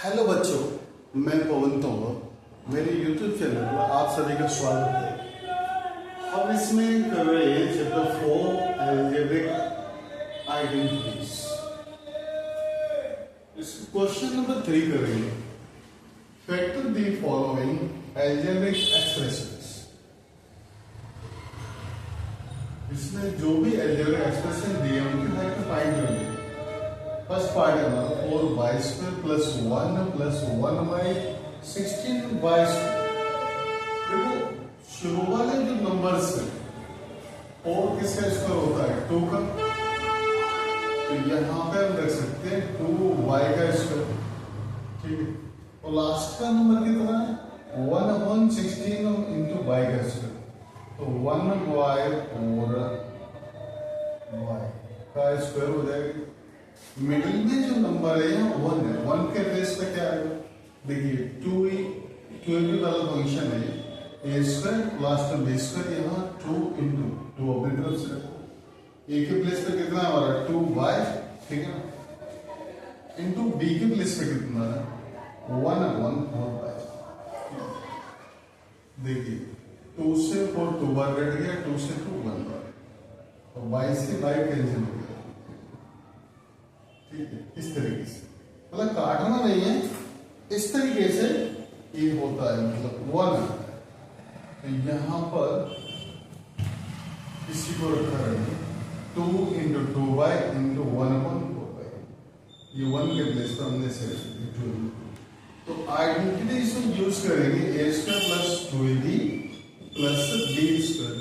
Hello बच्चों, मैं पवन तोमर। मेरे YouTube चैनल पर आप सभी का स्वागत है। हम इसमें कर रहे हैं chapter 4 algebraic identities. Question number 3 करेंगे। Factor the following algebraic expressions. इसमें जो भी अलजेब्रिक एक्सप्रेशन दिए उनके फैक्टर फाइंड करेंगे। फर्स्ट पार्ट है हमारा 4y² प्लस 1 प्लस 1/16y²। देखो शुरू वाले जो नंबर्स है 4 किसका स्क्वायर होता है 2 का, तो यहाँ पे हम रख सकते हैं 2y का स्क्वायर, ठीक है। और लास्ट का नंबर कितना है 1/16 इंटू y का स्क्वायर, तो 1y और y का स्क्वायर हो जाएगा। मिडिल में जो नंबर है 1 है, 1 के बेस पे क्या आएगा देखिए 2 वाला फंक्शन है ए स्क्वायर प्लस बी स्क्वायर, यहाँ 2 इंटू 2 अपनी तरफ से रखो। ए के प्लेस पे कितना है हमारा 2y, ठीक है ना, इंटू बी के प्लेस पे कितना है 1/4y। देखिए 2 से 4 2 बार कट गया, 2 से 2 1 बार, और y से y कैंसिल हो गया, ठीक है। इस तरीके से मतलब काटना नहीं है, इस तरीके से ये होता है, मतलब 1 आता है। तो यहां पर इसी को रखा रहेगा 2 इंटू 2y इंटू 1/4y, ये 1 के प्लेस पर हमने से 2। तो आइडेंटिटी इसमें यूज करेंगे a² plus 2ab plus b square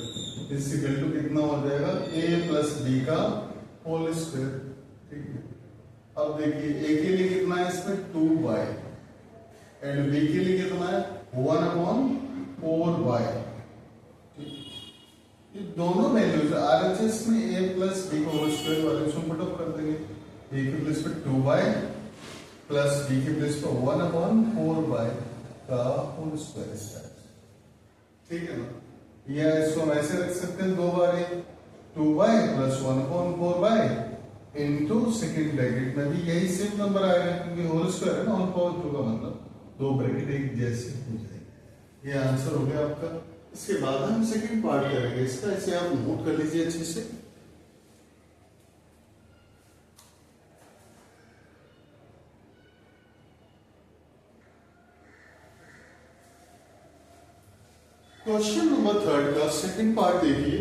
equal to कितना हो जाएगा a प्लस b का होल स्क्वायर, ठीक है। अब देखिए a के लिए कितना है इसमें 2y एंड b के लिए कितना है 1/4y, ठीक। ये दोनों वैल्यूज आरएचएस में a प्लस b का होल स्क्वायर वाले को पुट अप कर देंगे। a के प्लेस पे 2y प्लस b के प्लेस पे 1/4y का होल स्क्वायर, ठीक है ना। या इसको हम ऐसे रख सकते हैं दो बार 2y plus 1/4y into second bracket में भी यही सेम नंबर आएगा क्योंकि होल स्क्वायर है ना, 1/2 का मतलब दो ब्रैकेट एक जैसे हो जाएगी। ये आंसर हो गया आपका। इसके बाद हम सेकंड पार्ट करेंगे इसका, इसे आप नोट कर लीजिए अच्छे से। क्वेश्चन नंबर 3 का सेकंड पार्ट देखिए।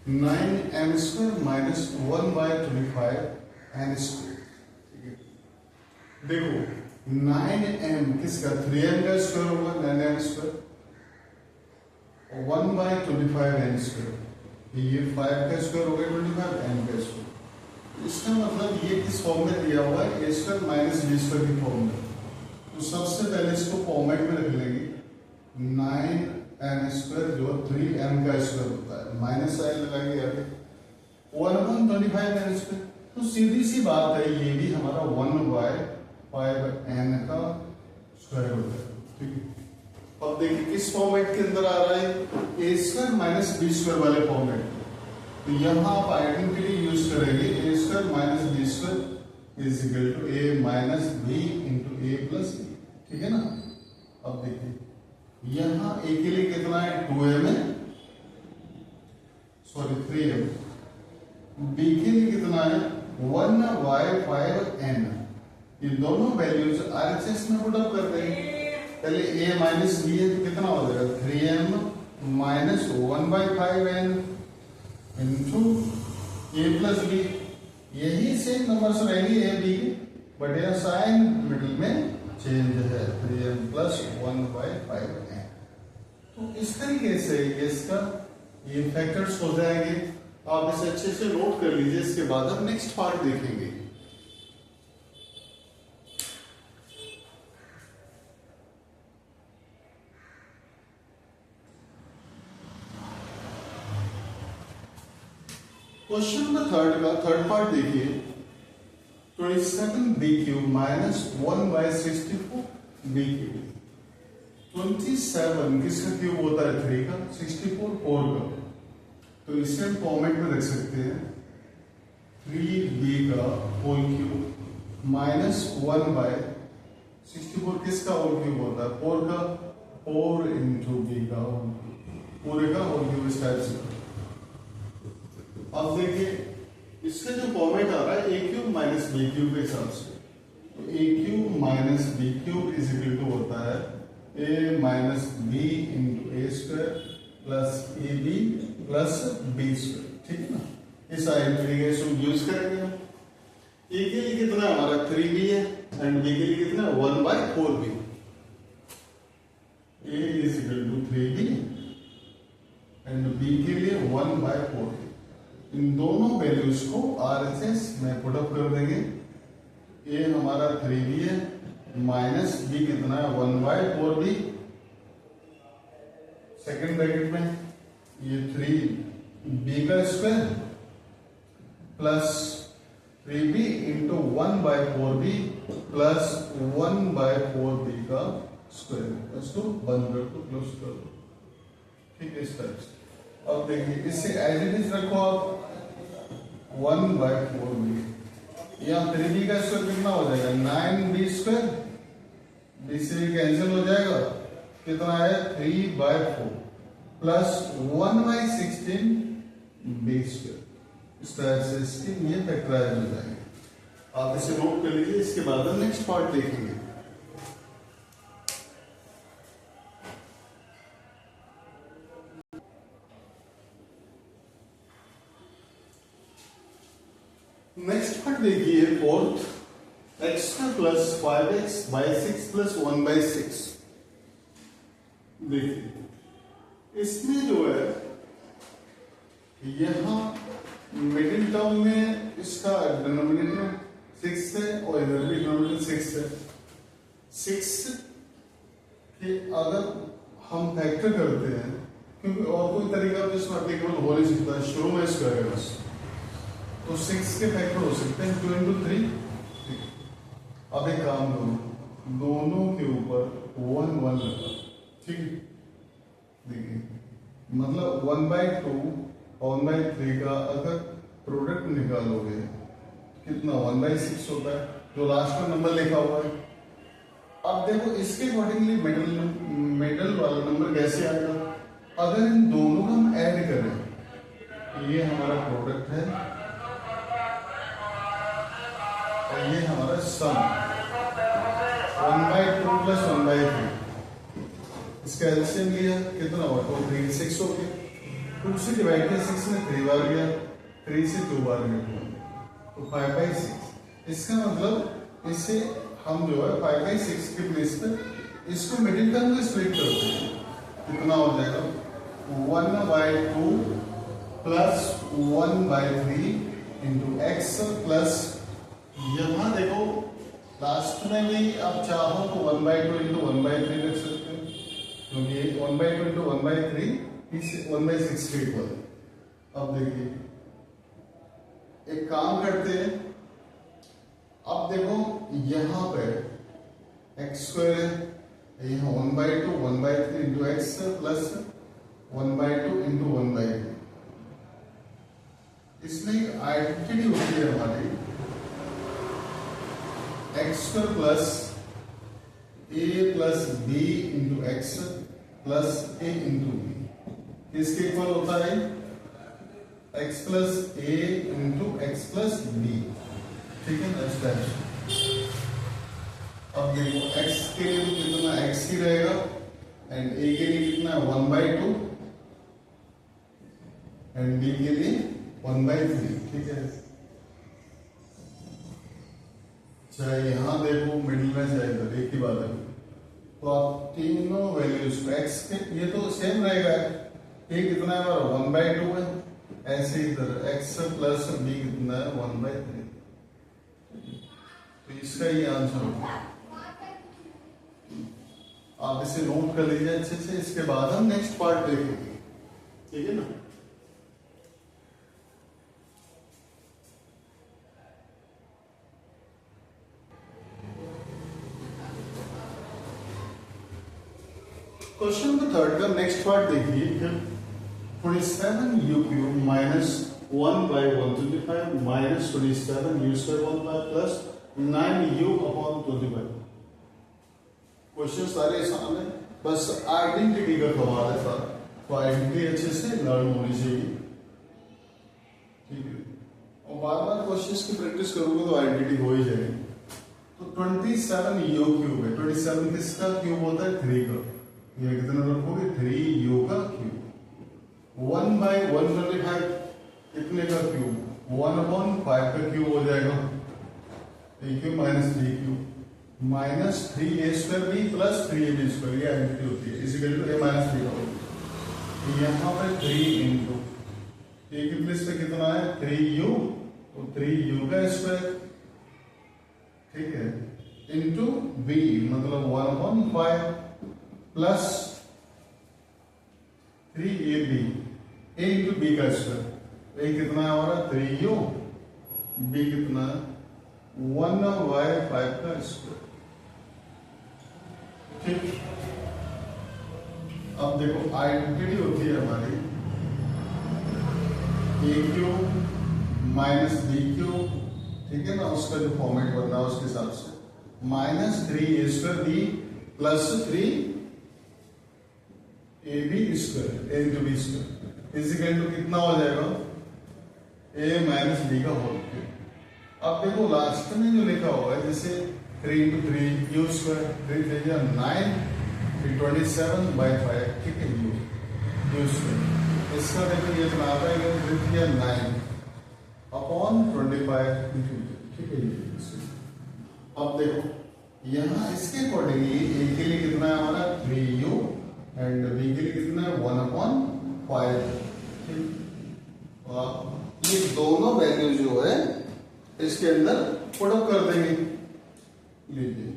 9m² माइनस 1/25 n², ठीक है। देखो 9m किसका 3m का स्क्वायर होगा 9m², और 1/25 n², ये 5 का स्क्वायर हो गया 25 n का स्क्वायर। इसका मतलब ये किस फॉर्म में दिया हुआ है a² माइनस b² की फॉर्म में। तो सबसे पहले इसको फॉर्मेट में रख लेंगे 9m² जो 3m का स्क्वायर होता है, माइनस साइन लगाएंगे आगे 1/25 n²। तो सीधी सी बात है ये भी हमारा 1/5 n का स्क्वायर होता है, ठीक है। अब देखिए किस फॉर्मेट के अंदर आ रहा है a² माइनस b² वाले फॉर्मेट। तो यहां आप आइडेंटिटी यूज करेंगे a² minus b² is equal to a minus b into a plus b, ठीक है ना। अब देखिए यहां a के लिए कितना है 2m है, सॉरी 3m, b के लिए कितना है 1/5n। ये दोनों वैल्यूज आरएचएस में पुट अप कर देंगे। पहले a माइनस b है तो कितना हो जाएगा 3m minus 1/5n into a plus b। यही सेम नंबर्स रहेंगे a b, बट यह साइन मिडिल में चेंज है 3m प्लस 1/5n। तो इस तरीके से इसका ये फैक्टर्स हो जाएंगे। आप इसे अच्छे से नोट कर लीजिए। इसके बाद हम नेक्स्ट पार्ट देखेंगे। क्वेश्चन नंबर 3 का थर्ड पार्ट देखिए। 27b³ minus 1/64b³। 27 किसका क्यूब होता है 3 का, 64 4 का। तो इसे हम फॉर्मेट में रख सकते हैं 3b का होल क्यूब माइनस 1/64 64 किसका होल क्यूब होता है? 4 का, 4 इंटू बी का होल क्यूब, पूरे का होल क्यूब इस टाइप से। अब देखिए इसका जो फॉर्मेट आ रहा है a cube minus b cube के हिसाब से, तो a cube minus b cube is equal to होता है a minus b into a square plus a b plus b square, ठीक है ना। इस आइडेंटिफिकेशन यूज करेंगे हम। ए के लिए कितना हमारा 3b है एंड बी के लिए कितना 1/4b। A is equal to 3b and B के लिए 1/4b। इन दोनों वैल्यूज को RHS में पुट अप कर देंगे। ए हमारा 3b है माइनस बी कितना है 1/4b, सेकेंड ब्रैकेट में ये 3b का square plus 3b into 1/4b plus 1/4b का स्क्वायर। इसको बंद कर दो, क्लोज कर दो, ठीक है इस टाइप से। अब देखिए इससे एज इट इज रखो आप 1/4b, यहाँ 3b का स्क्वायर कितना हो जाएगा 9b स्क्वायर, b से कैंसिल हो जाएगा, कितना है 3/4 प्लस 1/16 b स्क्वायर। इस तरह से इसके ये फैक्टराइज हो जाएंगे। आप इसे नोट कर लीजिए, इसके बाद हम नेक्स्ट पार्ट देखेंगे। नेक्स्ट पार्ट देखिए fourth, x plus 5x by 6 plus 1/6। देखिए इसमें जो है यहां मिडिल टर्म में इसका डिनोमिनेटर 6 है और इधर भी डिनोमिनेटर 6 है। 6 के अगर हम फैक्टर करते हैं, क्योंकि और कोई तरीका तो इसमें एप्लीकेबल हो नहीं सकता, शुरू में स्क्वायर है बस, तो 6 के फैक्टर हो सकते हैं 2 into 3। अब एक काम करो, दोनों के ऊपर 1 1 लगा, ठीक है। देखिए मतलब 1/2 और 1/3 का अगर प्रोडक्ट निकालोगे कितना 1/6 होता है, जो लास्ट में नंबर लिखा हुआ है। अब देखो इसके अकॉर्डिंगली मिडल वाला नंबर कैसे आएगा, अगर इन दोनों को हम ऐड करें, ये हमारा प्रोडक्ट है और ये हमारा सम 1/2 प्लस 1/3, इसका एलसीएम लिया कितना हुआ 2 3 6 हो गया, 2 से डिवाइड किया 6 में 3 बार गया, 3 से 2 बार गया तो 5/6। इसका मतलब इससे हम जो है 5/6 के प्लेस पे इसको मिडिल टर्म में स्प्लिट करते हैं, कितना हो जाएगा 1/2 प्लस 1/3 इंटू x प्लस, यहां देखो लास्ट में भी आप चाहो तो 1/2 इंटू 1/3 रख सकते हैं, क्योंकि 1/2 इंटू 1/3 इस 1/6 के इक्वल। अब देखिए एक काम करते हैं, अब देखो यहां पे x स्क्वायर है, यहां 1/2 1/3 इंटू x प्लस 1/2 इंटू 1/3। इसमें एक आइडेंटिटी होती है हमारी x square plus a plus b into X plus a into B, इसके इक्वल होता है x plus a into X plus b, ठीक है ना। अब देखो x के लिए तो कितना x ही रहेगा एंड a के लिए कितना 1/2 एंड b के लिए 1/3, ठीक है। चाहे यहां देखो मिडिल में चाहे इधर, एक ही बात है। तो आप तीनों वैल्यूज को x के ये तो सेम रहेगा, a कितना है हमारा 1/2 है, ऐसे इधर x प्लस b कितना है 1/3, तो इसका ये आंसर होगा। आप इसे नोट कर लीजिए अच्छे से, इसके बाद हम नेक्स्ट पार्ट देखेंगे, ठीक है ना। क्वेश्चन नंबर 3 का नेक्स्ट पार्ट देखिए, 27u cube minus 1/125 minus 27u square 1 plus 9u upon 25। Question सारे आसान है, बस आइडेंटिटी का सवाल है सारा, तो आइडेंटिटी अच्छे से लर्न होनी चाहिए, ठीक है। और बार बार क्वेश्चंस की प्रैक्टिस करोगे तो आइडेंटिटी हो ही जाएगी। तो 27 यो क्यूब है, 27 किसका क्यूब होता है? 3 का। ये कितना रखोगे? 3 यो का क्यूब। 1/125 कितने का क्यूब? 1/5 का क्यूब हो जाएगा, a cube minus 3 cube minus 3a² b plus 3ab², ये आइडेंटिटी होती है, इजिकल टू a माइनस 3 का होगा। यहाँ पर 3 इंटू ये कितने से कितना है? 3u, तो 3u का स्क्वायर, ठीक है, इंटू b मतलब 1/5 plus 3ab, a into b का स्क्वायर, a कितना है हमारा? 3u, b कितना है? 1/5 का स्क्वायर, ठीक। अब देखो आइडेंटिटी होती है हमारी a cube minus b cube, ठीक है ना, उसका जो फॉर्मेट बनना है उसके हिसाब से, minus 3a² b plus 3ab² a into b² is equal to कितना हो जाएगा? a माइनस b का होल क्यूब। अब देखो लास्ट में जो लिखा हुआ है, जैसे 3 इंटू 3 u², 3 3 या 9, 27/5, ठीक है, u²। इसका देखो ये बना आता है 3 3 या 9 अपॉन 25, ठीक है। अब देखो यहाँ इसके अकॉर्डिंगली ए के लिए कितना है हमारा? 3u एंड बी के लिए कितना है? 1/5, ठीक। ये दोनों वैल्यू जो है इसके अंदर पुट अप कर देंगे, लीजिए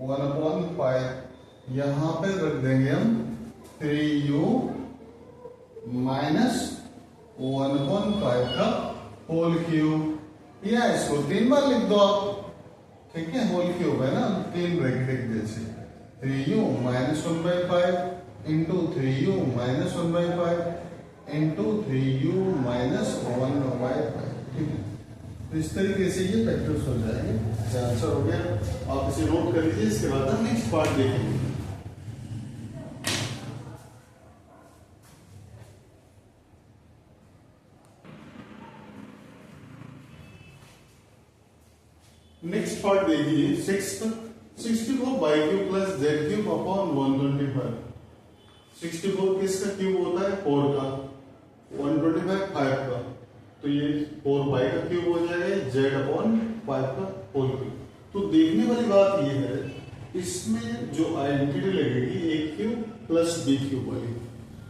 1/5 यहां पे रख देंगे हम 3u माइनस 1/5 का होल क्यूब, या इसको 3 बार लिख दो आप, ठीक है, होल क्यूब है ना, 3 ब्रैकेट एक जैसे, 3u minus 1/5 into 3u minus 1/5 into 3u minus 1/5, ठीक है। तो इस तरीके से ये फैक्टर्स हो जाएंगे। आंसर हो गया, आप इसे नोट कर लीजिए। इसके बाद हम नेक्स्ट पार्ट देखेंगे। नेक्स्ट पार्ट देखिए, 64/3 प्लस z³ अपॉन 125। 64 किसका क्यूब होता है? 4 का, 125 5 का, तो ये 4/5 का क्यूब हो जाएगा, z/5 का होल क्यूब। तो देखने वाली बात ये है, इसमें जो आइडेंटिटी लगेगी a cube plus b cube वाली,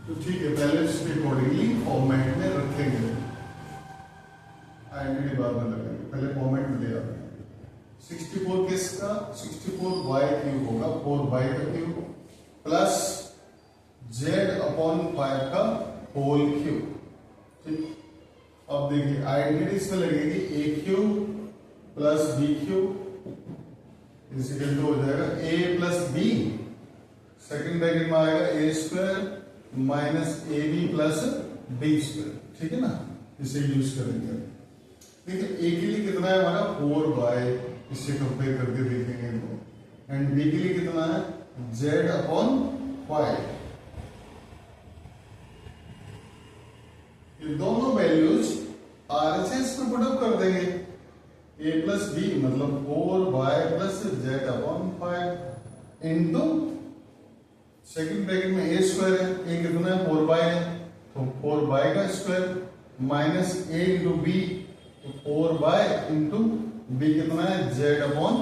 तो ठीक है, पहले इसके अकॉर्डिंगली फॉर्मेट में रखेंगे, आइडेंटिटी बाद में लगाएंगे, पहले फॉर्मेट में ले आते हैं। 64 किसका? 64/3 होगा, 4/5 का क्यूब प्लस z/5 का होल क्यूब, ठीक। अब देखिए आइडेंटिटी इसमें लगेगी a cube plus b cube is equal to हो जाएगा a plus b, second bracket में आएगा a² minus ab plus b², ठीक है ना, इसे यूज करेंगे। देखिए a के लिए कितना है हमारा? 4/, इससे कंपेयर करके देखेंगे इनको, एंड b के लिए कितना है? z/5। ये दोनों वैल्यूज आरएचएस में पुट अप कर देंगे, a प्लस b मतलब 4/, plus z/5 into second bracket में a² है, a कितना है? 4/, है, तो 4/, का square minus a into b, तो 4/, इंटू b कितना है? z/5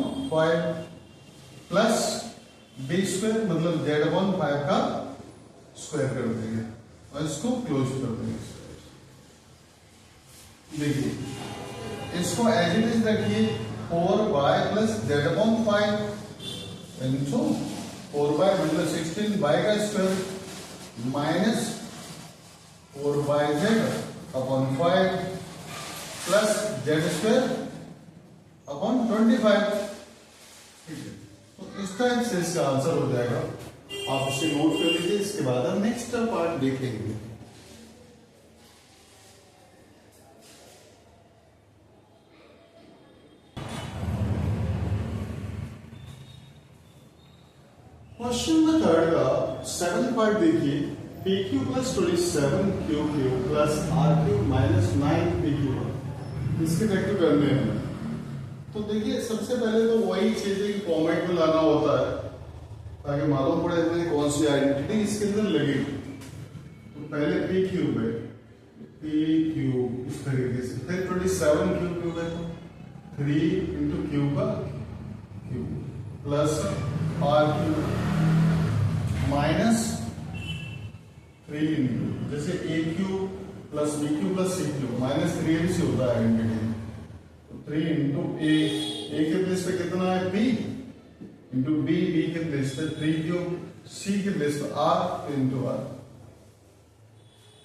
प्लस b² मतलब z/5 का स्क्वायर कर देंगे और इसको क्लोज कर देंगे। देखिए इसको एज इट इज रखिए, 4/, प्लस z/5 इंटू 4/, मतलब 16/, का square minus 4/z/5 plus z²/25, ठीक है। तो इस टाइप से इसका आंसर हो जाएगा, आप इसे नोट कर लीजिए। इसके बाद हम नेक्स्ट पार्ट देखेंगे। क्वेश्चन नंबर थर्ड का सेवन पार्ट देखिए, P Q plus 27 Q Q plus R Q minus 9 P Q, इसके फैक्टर करने हैं। तो देखिए सबसे पहले तो वही चीज है कि फॉर्मेट में लाना होता है ताकि मालूम पड़े हमें कौन सी आइडेंटिटी इसके अंदर लगेगी। तो पहले पी क्यूब है, पी क्यूब इस तरीके से, फिर 27 क्यू क्यूब है तो 3 इंटू क्यू का cube plus r cube minus 3 into, जैसे a cube plus b cube plus c cube minus 3 से होता है आइडेंटिटी। तो 3 इंटू ए के प्लेस पे कितना है बी इंटू बी, बी के प्लेस पे 3 क्यूब, सी के प्लेस पे आर इंटू आर।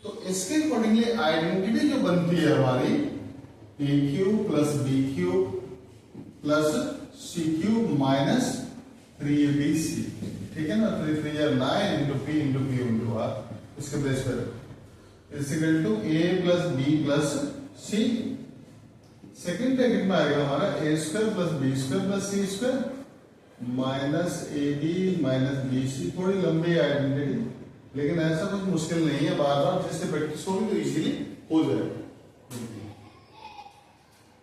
तो इसके अकॉर्डिंगली आइडेंटिटी जो बनती है हमारी a cube plus b cube plus c cube minus 3abc, ठीक है ना। 3 या 9 into p into q into r, इसके बेस पर equal to a plus b plus c. Second bracket में आएगा हमारा a square plus b square plus c square minus a b minus b c. थोड़ी लंबी आइडेंटिटी, लेकिन ऐसा कुछ मुश्किल नहीं है, बार बार जिससे प्रैक्टिस होगी तो इजीली हो जाएगा।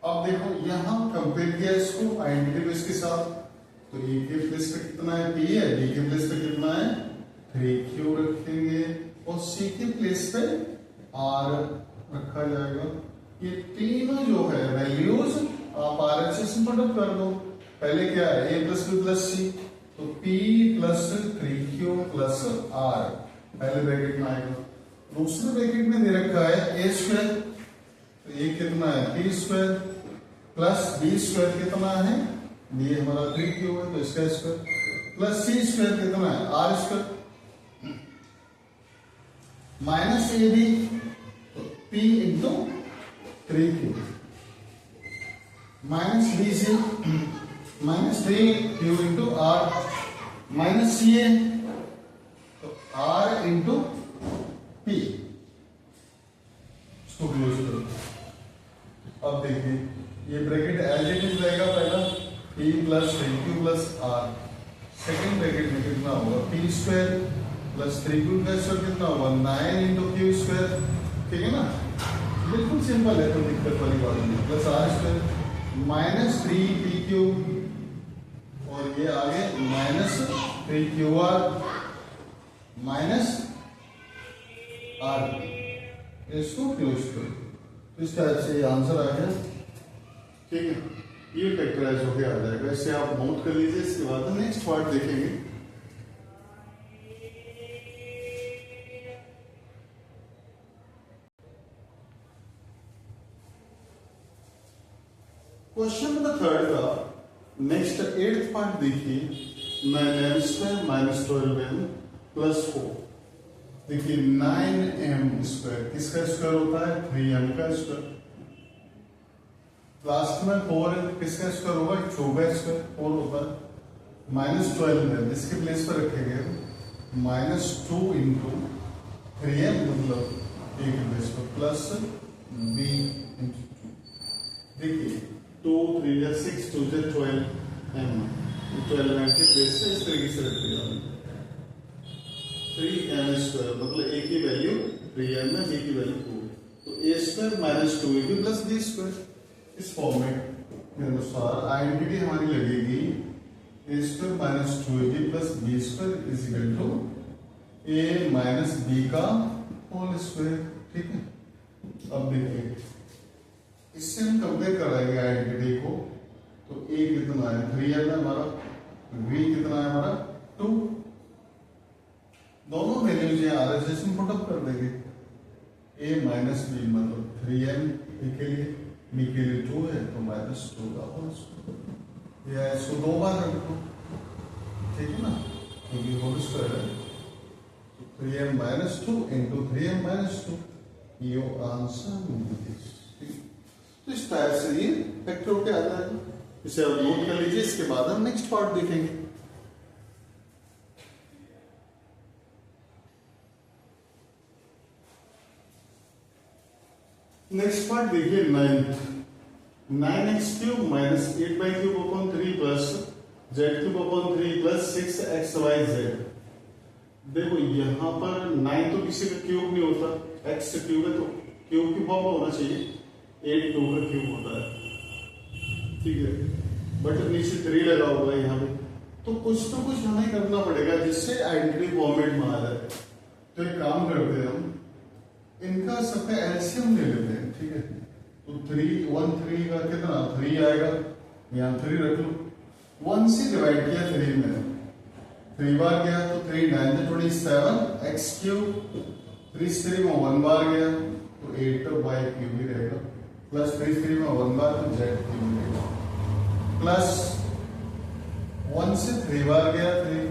अब देखो यहां कंपेयर किया इसको आइडेंटिटी बेस के साथ, तो ए के प्लेस पे कितना है पी है, बी के प्लेस पे कितना है 3q रखेंगे और सी के प्लेस पे आर रखा जाएगा। ये तीनों जो है वैल्यूज आप RHS में पुट अप कर दो। पहले क्या है a प्लस बी प्लस सी, तो p plus 3q plus r पहले ब्रैकेट में आएगा। दूसरे ब्रैकेट में दे रखा है a स्क्वायर, तो ये कितना है p square plus b square कितना है, b हमारा 3q है तो इसका स्क्वायर प्लस c स्क्वायर कितना है r square minus a b, तो p into 3q minus b c minus 3q into r minus c a, तो r इंटू p, इसको क्लोज करो। अब देखिए ये ब्रैकेट एज इट इज रहेगा, पहला p plus 3q plus r, second bracket में कितना होगा p स्क्वायर प्लस 3q का स्क्वायर कितना होगा 9 इंटू q स्क्वायर, ठीक है ना। बिल्कुल सिंपल है, तो दिक्कत वाली बात नहीं। Plus r square minus 3pq और ये आगे माइनस 3qr माइनस r, इसको क्लोज करो। तो इस टाइप से आंसर आ गया, ठीक है। ये फैक्टराइज होके आ जाएगा, इससे आप नोट कर लीजिए। इसके बाद नेक्स्ट पार्ट देखेंगे। क्वेश्चन नंबर थर्ड का नेक्स्ट 8th पार्ट देखिए, 9m square minus 12m plus 4। देखिए 9m स्क्वायर किसका स्क्वायर होता है 3m का स्क्वायर, लास्ट में 4 किसका स्क्वायर होगा 2 का स्क्वायर 4 होता है, माइनस 12 है जिसके प्लेस पर रखेंगे माइनस 2 इंटू 3m मतलब ए के प्लेस पर प्लस b इंटू 2। देखिए 2 3 या 6 2 या 12m, 12m के प्लेस से इस तरीके से रखेगा 3m स्क्वायर मतलब a की वैल्यू 3m है, b की वैल्यू 2, तो a square minus 2ab plus b square. इस फॉर्मेट के अनुसार आइडेंटिटी हमारी लगेगी a square minus 2ab plus b square is equal to a minus b का होल स्क्वायर, ठीक है। अब देखिए इससे हम कंपेयर कराएंगे आइडेंटिटी को, तो a कितना है 3m है हमारा, b कितना है हमारा 2, दोनों वैल्यूज यहाँ RHS में पुट अप कर देंगे। a माइनस b मतलब 3m a के लिए, b के लिए 2 है तो माइनस 2 का होल स्क्वायर, या इसको 2 बार रख दो, ठीक है ना, क्योंकि होल स्क्वायर है। 3m minus 2 into 3m minus 2, ये आंसर मिलेगा। तो इस टाइप से ये फैक्टर होके आ जाएगा, इसे आप नोट कर लीजिए। इसके बाद हम नेक्स्ट पार्ट देखेंगे। नेक्स्ट पार्ट देखिए 9th, 9x cube minus 8 by cube upon 3 plus Z cube upon 3 plus 6xyz। देखो यहाँ पर 9 तो किसी का क्यूब नहीं होता, x क्यूब है तो क्यूब की फॉर्म होना चाहिए, 8 2 का क्यूब होता है, ठीक है। बट नीचे 3 लगा हुआ है यहाँ पे, तो कुछ तो कुछ हमें करना पड़ेगा जिससे आइडेंटिटी फॉर्मेट में आ जाए। तो एक काम करते हैं हम, इनका सबका एलसीएम ले लेते हैं, ठीक है। तो 3 1 3 का कितना 3 आएगा, यहाँ 3 रख लो, 1 से डिवाइड किया 3 में, 3 बार गया तो 3 9 27 x क्यूब, 3 3 में 1 बार गया तो 8 y क्यूब ही रहेगा, प्लस 3 3 में 1 बार तो z क्यूब रहेगा, प्लस 1 से 3 बार गया 3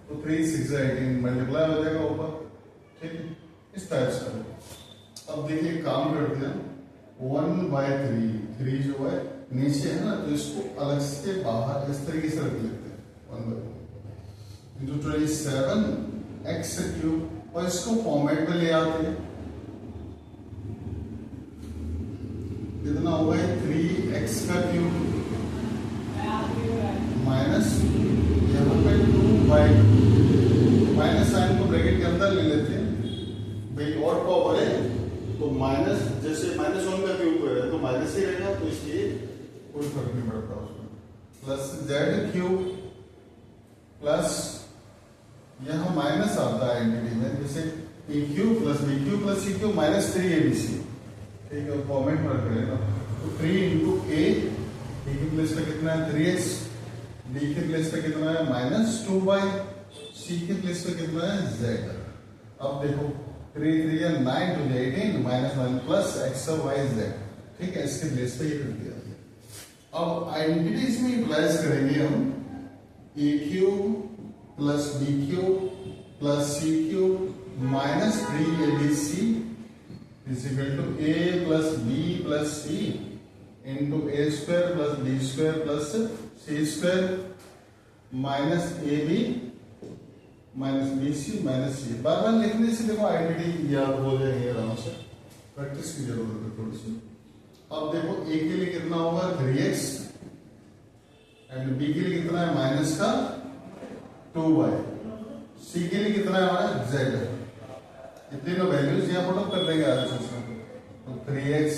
तो 3 6 18 मल्टीप्लाई हो जाएगा ऊपर, ठीक है। इस टाइप से अब देखिए काम करते हैं, 1/3 जो है नीचे है ना, तो इसको अलग से बाहर इस तरीके से रख लेते हैं, 1/3 into 27 x क्यूब, और इसको फॉर्मेट में ले आते हैं, कितना होगा 3x का क्यूब माइनस यहाँ पे 2 माइनस साइन को ब्रैकेट के अंदर ले लेते हैं भाई, और पावर है तो माइनस, जैसे -1 का क्यूब है तो माइनस ही रहेगा, तो इसलिए कोई फर्क नहीं पड़ता उसमें, प्लस z क्यूब प्लस यहाँ माइनस आता है एंटिटी में, जैसे a cube plus b cube plus c cube minus 3abc, ठीक है। फॉर्मेट में रख लेना, तो 3 इंटू ए, ए की प्लेस पे कितना है 3x, बी के प्लेस पे कितना है -2y, सी के प्लेस पे कितना है z। अब देखो 3 3 या 9 2 18 -1 प्लस x y z, ठीक है। इसके प्लेस पे ये कर दिया। अब आइडेंटिटीज में यूटिलाइज करेंगे हम, a cube plus b cube plus c cube minus 3abc is equal to a plus b plus c into a square plus b square plus c square minus a b minus b c minus c. बार बार लिखने से देखो identity याद हो जाएगी आराम से, प्रैक्टिस की जरूरत है थोड़ी सी। अब देखो a के लिए कितना होगा 3x एंड b के लिए कितना है माइनस का 2y, c के लिए कितना है हमारा z, इतनी नो वैल्यूज यहाँ पुट अप कर देंगे आगे में, तो 3x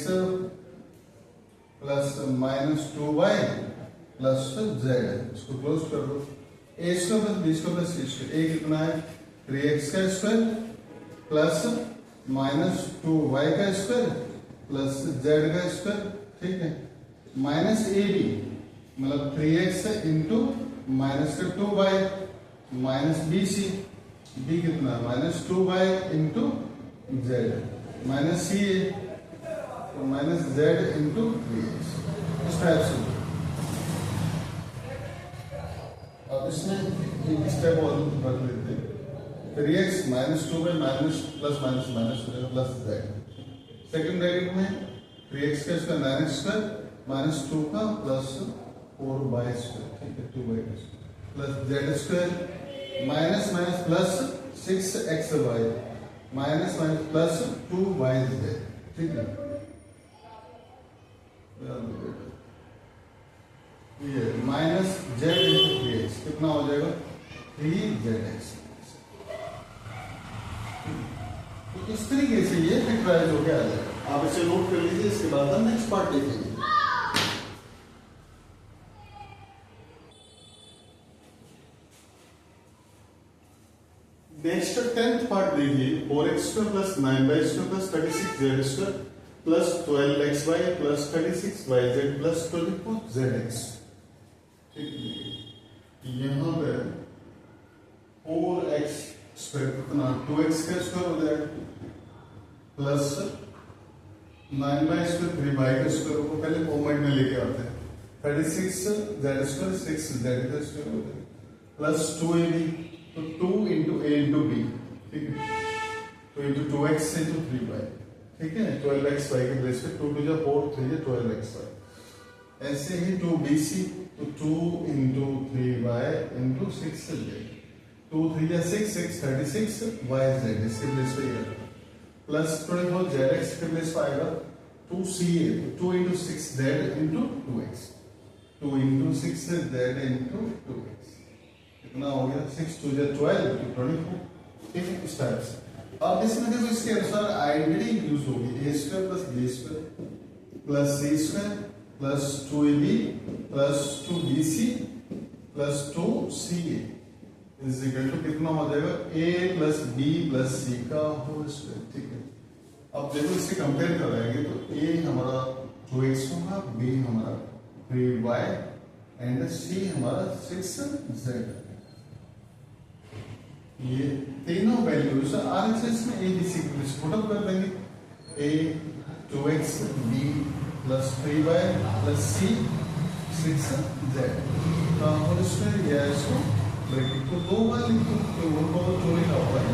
plus minus 2y plus z, इसको क्लोज कर दो, a square plus b square plus c square, a कितना है 3x का स्क्वायर प्लस माइनस 2y का स्क्वायर प्लस z का स्क्वायर, ठीक है, माइनस ए बी मतलब 3x इंटू माइनस का 2y minus b c, b कितना minus 2y into z minus c a तो माइनस z इंटू 3x, इस टाइप से। अब इसमें एक स्टेप और रख लेते हैं, 3x minus 2y minus plus minus minus हो जाएगा प्लस z, सेकंड ब्रैकेट में 3x का स्क्वायर 9x स्क्वायर माइनस 2 का प्लस 4y स्क्वायर, ठीक है, 2y plus z square minus minus plus 6xy minus minus plus 2yz, ठीक है। ये माइनस z इंटू 3x कितना हो जाएगा 3zx। तो इस तरीके से ये फैक्टराइज हो गया है, आप इसे नोट कर लीजिए, इसके बाद हम नेक्स्ट पार्ट देखेंगे। नेक्स्ट 10th पार्ट देखिए, 4x square plus 9y square plus 36z square plus 12xy plus 36yz plus 24zx, ठीक है। यहाँ पे 4x स्क्वायर कितना 2x का स्क्वायर हो जाएगा प्लस 9y स्क्वायर 3y का स्क्वायर को पहले फॉर्मेट में लेके आते हैं, 36z स्क्वायर 6z का स्क्वायर हो जाएगा प्लस 2ab, तो 2 इंटू ए इंटू बी, ठीक है, तो इंटू 2x इंटू 3y, ठीक है, 12xy के प्लेस पे 2 2 जा 4 3 जा 12xy, ऐसे ही 2bc तो 2 इंटू 3y इंटू 6z, 2 3 जा 6 6 36yz इसके प्लेस पे ये प्लस 24zx के प्लेस पे आएगा 2ca, तो 2 into 6z into 2x 2 into 6 है z इंटू 2x, कितना हो गया 6 2 12 24, ठीक है। इस टाइप से अब इसमें देखो इसके अनुसार आइडेंटिटी यूज होगी a square plus b square plus c square plus 2ab plus 2bc plus 2ca is equal to कितना हो जाएगा a plus b plus c का होल स्क्वायर, ठीक है। अब देखो इससे कंपेयर कराएंगे तो a हमारा 2x होगा, b हमारा 3y एंड c हमारा 6z। ये तीनों वैल्यूज आरएचएस में a b c को पुट कर देंगे, a 2x b plus 3y plus c 6z का होल स्क्वायर, या इसको ब्रैकेट को दो बार लिखो तो वो जो लिखा हुआ है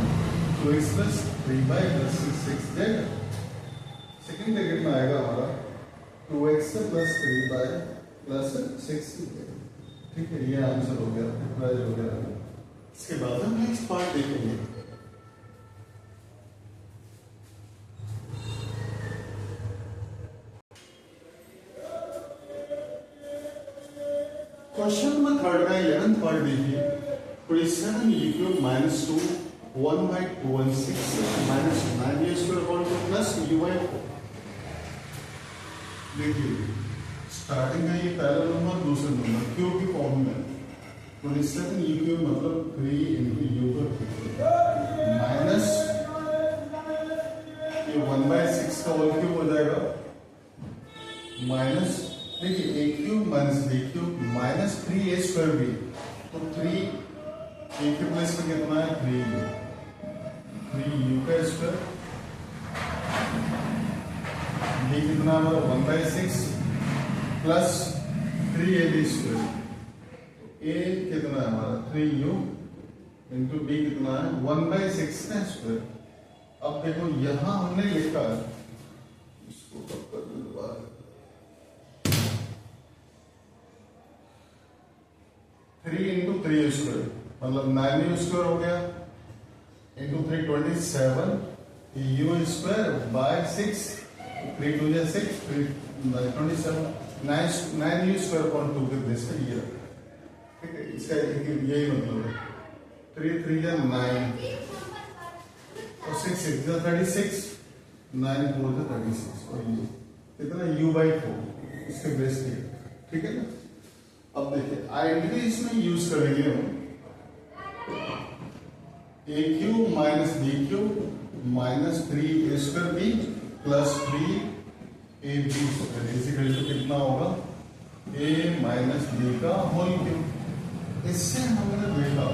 2x plus 3y plus 6z। Second bracket में आएगा हमारा 2x plus 3y plus 6z, ठीक है। ये आंसर हो गया, रिप्लाई हो गया। इसके बाद हम नेक्स्ट पार्ट देखेंगे। क्वेश्चन नंबर 3 का 11th पार्ट देखिए। 27 e cube minus 2 1 by 216 minus 9 square upon 2 plus u by 4। देखिए स्टार्टिंग का ये पहला नंबर, दूसरा नंबर क्यूब की फॉर्म में 27 e क्यूब मतलब 3 into u का माइनस ये 1/6 का होल क्यूब हो जाएगा, माइनस देखिए a cube minus b cube minus 3a square b, तो 3 a के प्लेस में कितना है 3u का स्क्वायर, b कितना हमारा 1/6 प्लस 3ab स्क्वायर, a कितना है हमारा 3u इंटू b कितना है 1/6 का स्क्वायर। अब देखो यहां हमने लिखा है, इसको कब कर दो दोबारा, 3 इंटू 3 स्क्वायर मतलब 9u स्क्वायर हो गया इंटू 3 27 u स्क्वायर बाय 6, 3 2 जा 6 3 27 9u स्क्वायर अपॉन 2 के प्लेस पे ये, ठीक है। इसका यही मतलब है 3 3 जा 9 और 6 6 जा 36 9 4 जा 36 और ये कितना u by 4 इसके बेस पे, ठीक है ना। अब देखिए आइडेंटिटी इसमें यूज करेंगे हम, a cube minus b cube minus 3a square b plus 3ab square equal to कितना होगा a माइनस b का होल क्यूब। इससे हमने देखा a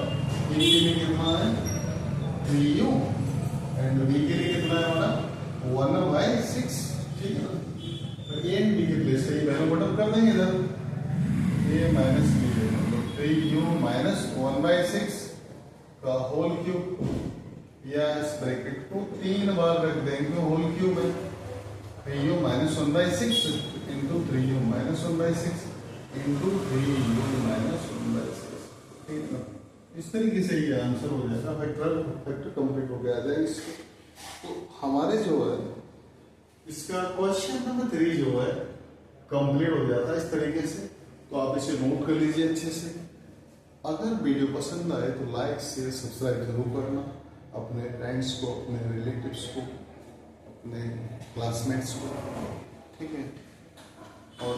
के लिए कितना है 3u एंड b के लिए कितना है हमारा 1/6, ठीक है। तो a एंड b के प्लेस पे वैल्यू पुट अप कर देंगे इधर, a माइनस b मतलब 3u माइनस 1/6 का होल क्यूब, या इस ब्रैकेट को 3 बार रख देंगे होल क्यूब है 3u minus 1/6 into 3u minus 1/6 into 3u minus 1/6, ठीक है। इस तरीके से ये आंसर हो जाएगा, फैक्टर कंप्लीट हो गया है इसको। तो हमारे जो है इसका क्वेश्चन नंबर 3 जो है कंप्लीट हो जाता है इस तरीके से। तो आप इसे नोट कर लीजिए अच्छे से। अगर वीडियो पसंद आए तो लाइक शेयर सब्सक्राइब जरूर करना, अपने फ्रेंड्स को, अपने रिलेटिव्स को, अपने क्लासमेट्स को, ठीक है। और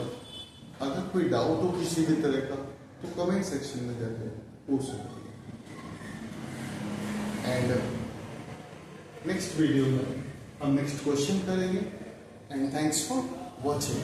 अगर कोई डाउट हो किसी भी तरह का तो कमेंट सेक्शन में जाके पूछ सकते हैं। एंड नेक्स्ट वीडियो में हम नेक्स्ट क्वेश्चन करेंगे। And thanks for watching.